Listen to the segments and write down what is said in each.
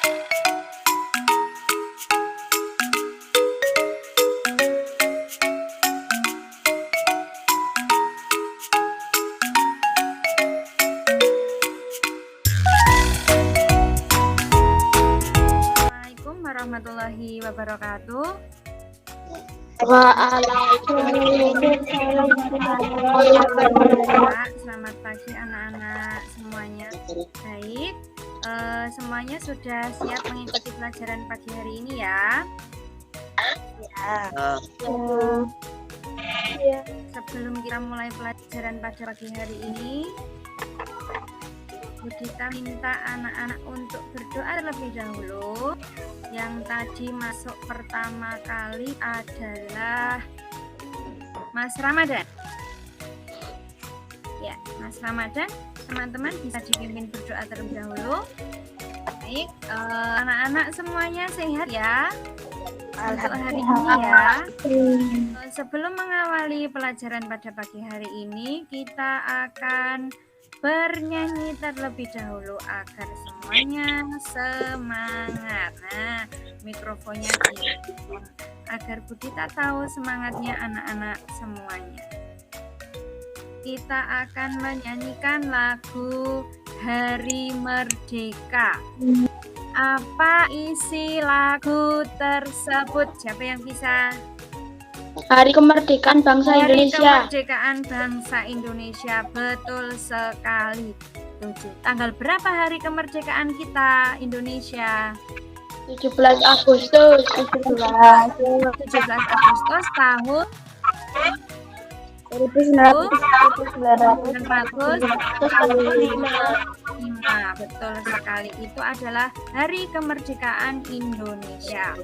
Assalamualaikum warahmatullahi wabarakatuh. Waalaikumsalam. Selamat pagi anak-anak semuanya. Baik, semuanya sudah siap mengikuti pelajaran pagi hari ini ya? Ya. Sebelum kita mulai pelajaran pada pagi hari ini, kita minta anak-anak untuk berdoa terlebih dahulu. Yang tadi masuk pertama kali adalah Mas Ramadan. Ya, Mas Ramadan, teman-teman bisa dipimpin berdoa terlebih dahulu. Baik, anak-anak semuanya sehat ya untuk hari ini ya. Sebelum mengawali pelajaran pada pagi hari ini, kita akan bernyanyi terlebih dahulu agar semuanya semangat. Nah, mikrofonnya agar Budita tahu semangatnya anak-anak semuanya. Kita akan menyanyikan lagu Hari Merdeka. Apa isi lagu tersebut? Siapa yang bisa? Hari Kemerdekaan Bangsa Indonesia. Hari Kemerdekaan Bangsa Indonesia, betul sekali. 7. Tanggal berapa hari kemerdekaan kita Indonesia? 17 Agustus. 17 Agustus tahun 1945. Betul sekali. Itu adalah Hari Kemerdekaan Indonesia.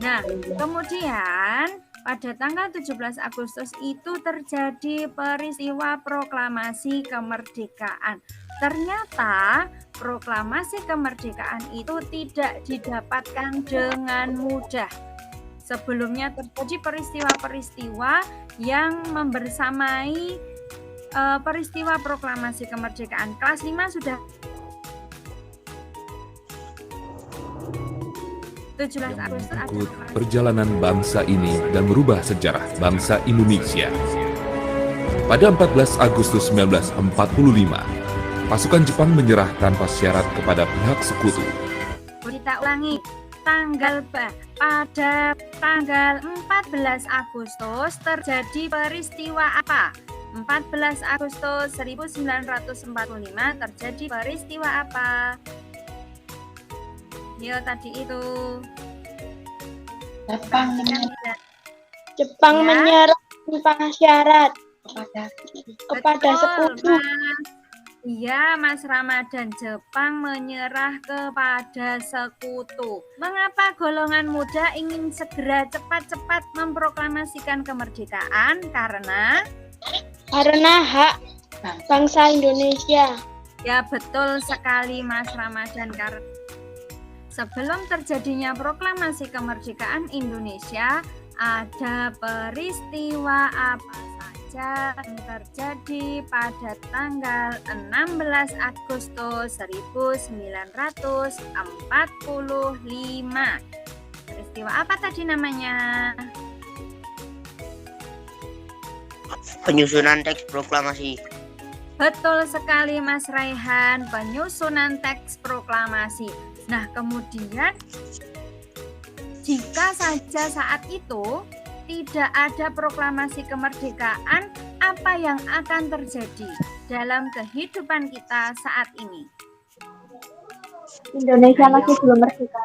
Nah, kemudian pada tanggal 17 Agustus itu terjadi peristiwa proklamasi kemerdekaan. Ternyata proklamasi kemerdekaan itu tidak didapatkan dengan mudah. Sebelumnya terjadi peristiwa-peristiwa yang membersamai peristiwa proklamasi kemerdekaan. Kelas 5 sudah 17 Agustus ikut perjalanan bangsa ini dan merubah sejarah bangsa Indonesia. Pada 14 Agustus 1945, pasukan Jepang menyerah tanpa syarat kepada pihak sekutu. Kita ulangi, pada tanggal 14 Agustus terjadi peristiwa apa? 14 Agustus 1945 terjadi peristiwa apa? Yo, tadi itu Jepang Ya. menyerah tanpa syarat kepada Betul, sekutu. Iya, Mas Ramadan, Jepang menyerah kepada sekutu. Mengapa golongan muda ingin segera cepat-cepat memproklamasikan kemerdekaan? Karena Hak bangsa Indonesia. ya betul sekali Mas Ramadan, karena sebelum terjadinya proklamasi kemerdekaan Indonesia, ada peristiwa apa saja yang terjadi pada tanggal 16 Agustus 1945. Peristiwa apa tadi namanya? Penyusunan teks proklamasi. Betul sekali Mas Raihan, penyusunan teks proklamasi. Nah, kemudian jika saja saat itu tidak ada proklamasi kemerdekaan, apa yang akan terjadi dalam kehidupan kita saat ini? Indonesia masih belum merdeka.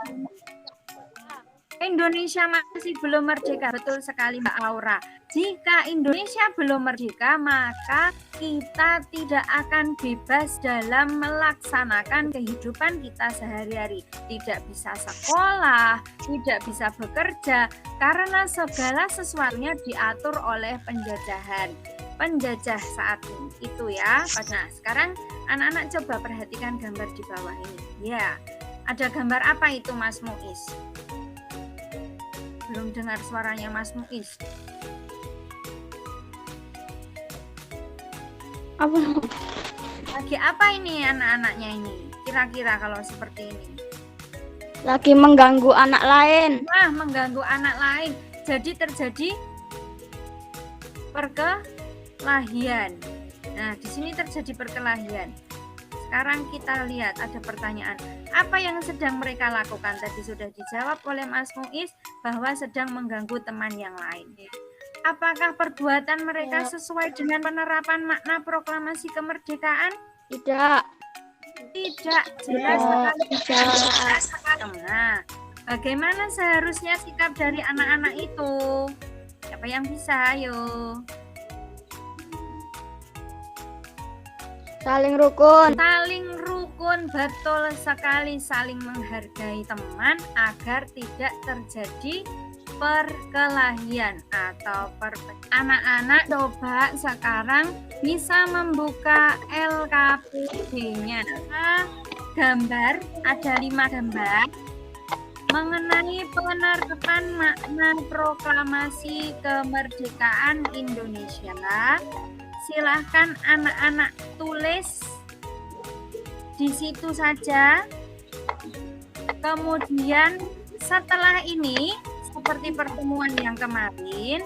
Indonesia masih belum merdeka, betul sekali Mbak Aura. Jika Indonesia belum merdeka, maka kita tidak akan bebas dalam melaksanakan kehidupan kita sehari-hari. Tidak bisa sekolah, tidak bisa bekerja, karena segala sesuatunya diatur oleh penjajah saat ini. Itu ya. Nah, sekarang anak-anak coba perhatikan gambar di bawah ini. Ya, ada gambar apa itu Mas Muiz? Belum dengar suaranya Mas Muiz. Apa? Lagi apa ini anak-anaknya ini? Kira-kira kalau seperti ini. Lagi mengganggu anak lain. Nah, mengganggu anak lain. Jadi terjadi perkelahian. Nah, di sini terjadi perkelahian. Sekarang kita lihat ada pertanyaan. Apa yang sedang mereka lakukan? Tadi sudah dijawab oleh Mas Muiz bahwa sedang mengganggu teman yang lain. Apakah perbuatan mereka sesuai dengan penerapan makna proklamasi kemerdekaan? Tidak. Tidak, jelas sekali. Nah, bagaimana seharusnya sikap dari anak-anak itu? Siapa yang bisa? Ayo. Saling rukun. Saling rukun, betul sekali, saling menghargai teman agar tidak terjadi perkelahian atau anak-anak coba sekarang bisa membuka LKPD-nya. Gambar, ada 5 gambar mengenai penerapan makna proklamasi kemerdekaan Indonesia. Silahkan anak-anak tulis di situ saja. Kemudian setelah ini, seperti pertemuan yang kemarin,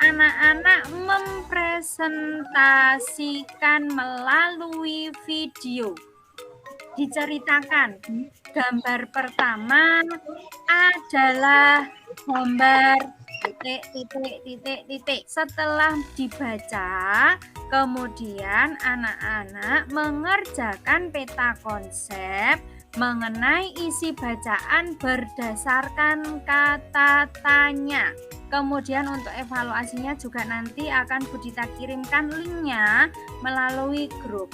anak-anak mempresentasikan melalui video. Diceritakan, gambar pertama adalah gambar titik. Setelah dibaca, kemudian anak-anak mengerjakan peta konsep mengenai isi bacaan berdasarkan kata tanya. Kemudian untuk evaluasinya juga nanti akan Budita kirimkan linknya melalui grup.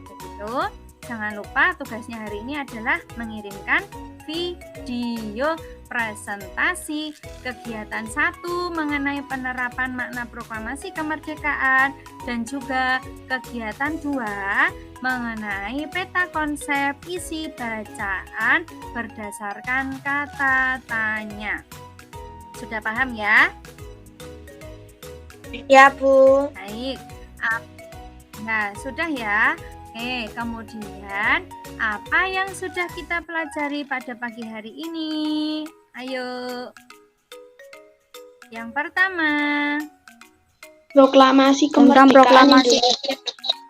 Begitu. Jangan lupa tugasnya hari ini adalah mengirimkan video presentasi kegiatan 1 mengenai penerapan makna proklamasi kemerdekaan dan juga kegiatan 2 mengenai peta konsep isi bacaan berdasarkan kata tanya. Sudah paham ya? Ya, Bu. Baik. Nah, sudah ya. Oke, kemudian apa yang sudah kita pelajari pada pagi hari ini? Ayo. Yang pertama, Proklamasi kemerdekaan Indonesia.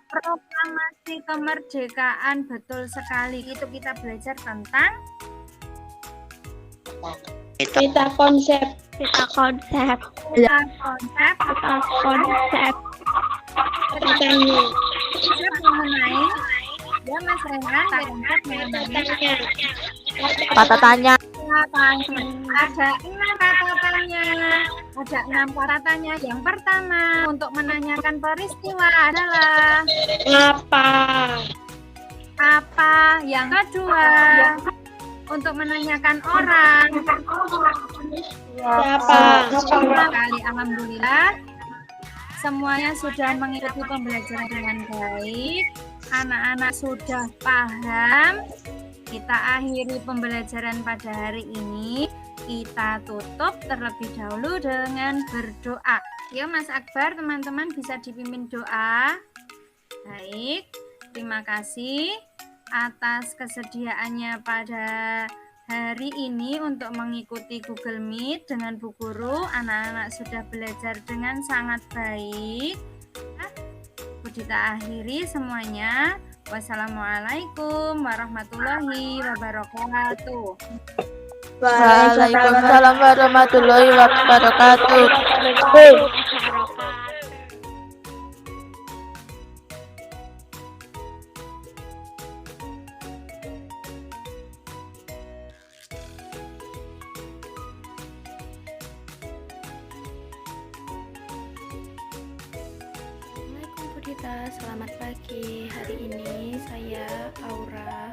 proklamasi kemerdekaan, betul sekali. Itu kita belajar tentang Peta konsep. peta konsep. Katanya. Konsep mengenai ya Mas Rehan, konsep mengenai Kata tanya. ada 6 kata tanya. Ada 6 kata tanya. Yang pertama untuk menanyakan peristiwa adalah apa. Yang kedua untuk menanyakan orang. Siapa? Sekali, alhamdulillah. Semuanya sudah mengikuti pembelajaran dengan baik. Anak-anak sudah paham. Kita akhiri pembelajaran pada hari ini. Kita tutup terlebih dahulu dengan berdoa. Yuk Mas Akbar, teman-teman bisa dipimpin doa. Baik, terima kasih atas kesediaannya pada hari ini untuk mengikuti Google Meet dengan Bu Guru. Anak-anak sudah belajar dengan sangat baik. Budita akhiri semuanya. Wassalamualaikum warahmatullahi wabarakatuh. Waalaikumsalam warahmatullahi wabarakatuh. Assalamualaikum Budita, selamat pagi. Hari ini saya Aura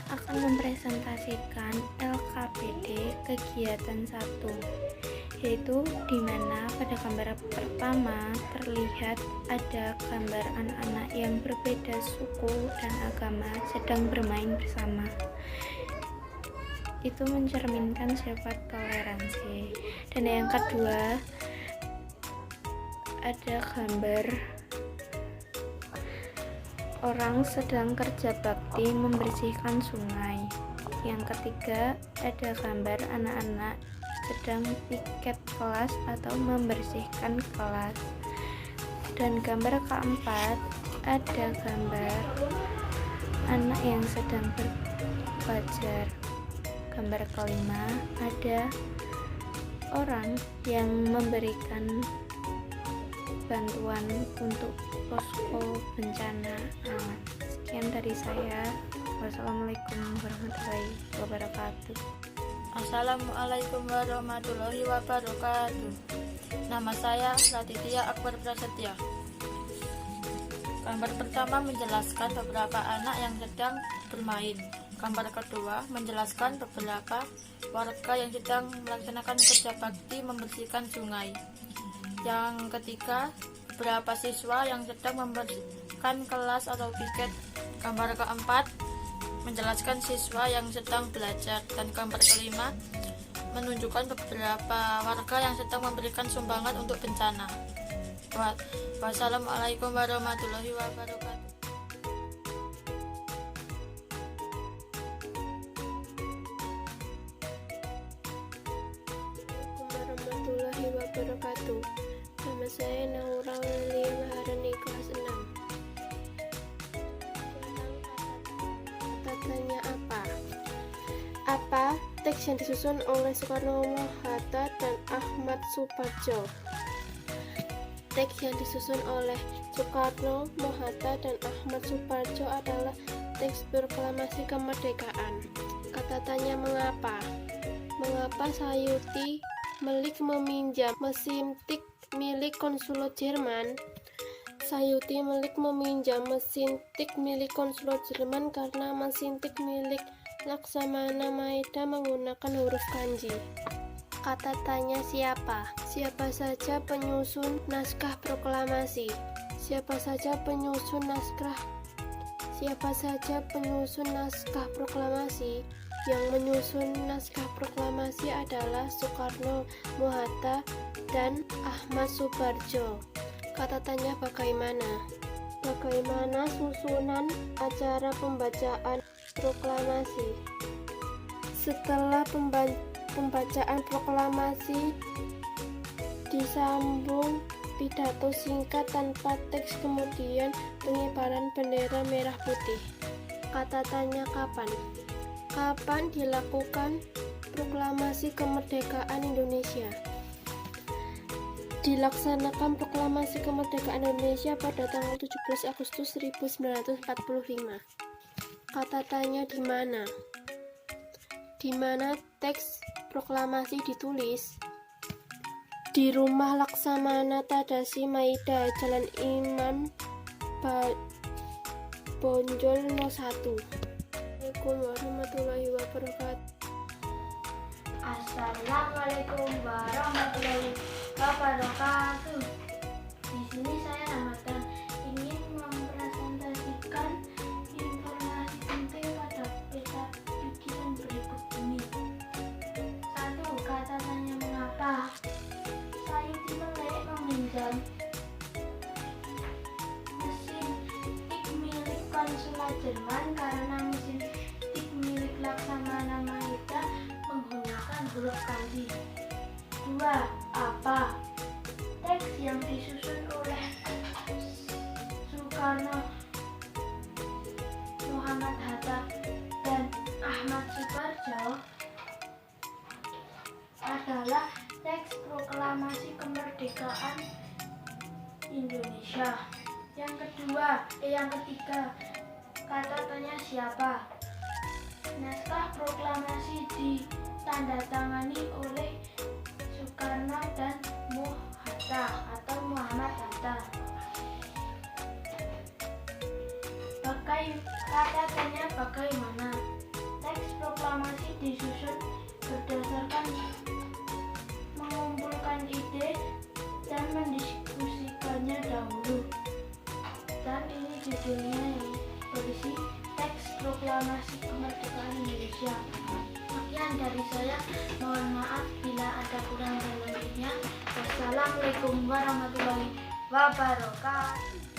akan mempresentasikan LKPD kegiatan 1, yaitu di mana pada gambar pertama terlihat ada gambar anak-anak yang berbeda suku dan agama sedang bermain bersama. Itu mencerminkan sifat toleransi. Dan yang kedua, ada gambar orang sedang kerja bakti membersihkan sungai. Yang ketiga, ada gambar anak-anak sedang piket kelas atau membersihkan kelas. Dan gambar keempat, ada gambar anak yang sedang belajar. Gambar kelima, ada orang yang memberikan bantuan untuk posko bencana alam. Sekian dari saya. Wassalamualaikum warahmatullahi wabarakatuh. Assalamualaikum warahmatullahi wabarakatuh. Nama saya Raditya Akbar Prasetya. Gambar pertama menjelaskan beberapa anak yang sedang bermain. Gambar kedua menjelaskan beberapa warga yang sedang melaksanakan kerja bakti membersihkan sungai. Yang ketiga, beberapa siswa yang sedang membersihkan kelas atau piket. Gambar keempat menjelaskan siswa yang sedang belajar, dan gambar kelima menunjukkan beberapa warga yang sedang memberikan sumbangan untuk bencana. Wassalamualaikum warahmatullahi wabarakatuh. Warahmatullahi wabarakatuh. Nama saya Naura Aurelia Maharani, kelas 6. Tanya apa? Apa teks yang disusun oleh Soekarno-Hatta dan Ahmad Suparjo? Teks yang disusun oleh Soekarno-Hatta dan Ahmad Suparjo adalah teks proklamasi kemerdekaan. Kata tanya mengapa? Mengapa Sayuti Melik meminjam mesin tik milik konsulat Jerman? Sayuti Melik meminjam mesin tik milik konsulat Jerman karena mesin tik milik Laksamana Maeda menggunakan huruf kanji. Kata tanya siapa? Siapa saja penyusun naskah proklamasi? Siapa saja penyusun naskah? Siapa saja penyusun naskah proklamasi? Yang menyusun naskah proklamasi adalah Soekarno-Hatta dan Ahmad Suparjo. Kata tanya bagaimana? Bagaimana susunan acara pembacaan proklamasi? Setelah pembacaan proklamasi disambung pidato singkat tanpa teks, kemudian pengibaran bendera merah putih. Kata tanya kapan? Kapan dilakukan proklamasi kemerdekaan Indonesia? Dilaksanakan proklamasi kemerdekaan Indonesia pada tanggal 17 Agustus 1945. Kata tanya di mana? Di mana teks proklamasi ditulis? Di rumah Laksamana Tadasi Maeda, Jalan Imam Bonjol 01. Assalamualaikum warahmatullahi wabarakatuh. Assalamualaikum warahmatullahi wabarakatuh. Di sini saya Ramadan ingin mempresentasikan informasi penting pada peta pikiran berikut ini. 1. Kata tanya mengapa? Sayuti Melik meminjam mesin tik milik konsulat Jerman karena mesin tik milik Laksamana Maeda menggunakan huruf kanji. 2. Apa? Teks yang disusun oleh Soekarno, Muhammad Hatta, dan Ahmad Suparjo adalah teks proklamasi kemerdekaan Indonesia. Yang ketiga, kata tanya siapa? Naskah proklamasi ditandatangani oleh Soekarno dan Hatta atau Muhammad Hatta. Kata tanya bagaimana? Teks proklamasi disusun berdasarkan mengumpulkan ide dan mendiskusikannya dahulu. Dan ini judulnya yang berisi teks proklamasi kemerdekaan Indonesia. Sekian dari saya, mohon maaf bila ada kurang dan lebihnya. Wassalamualaikum warahmatullahi wabarakatuh.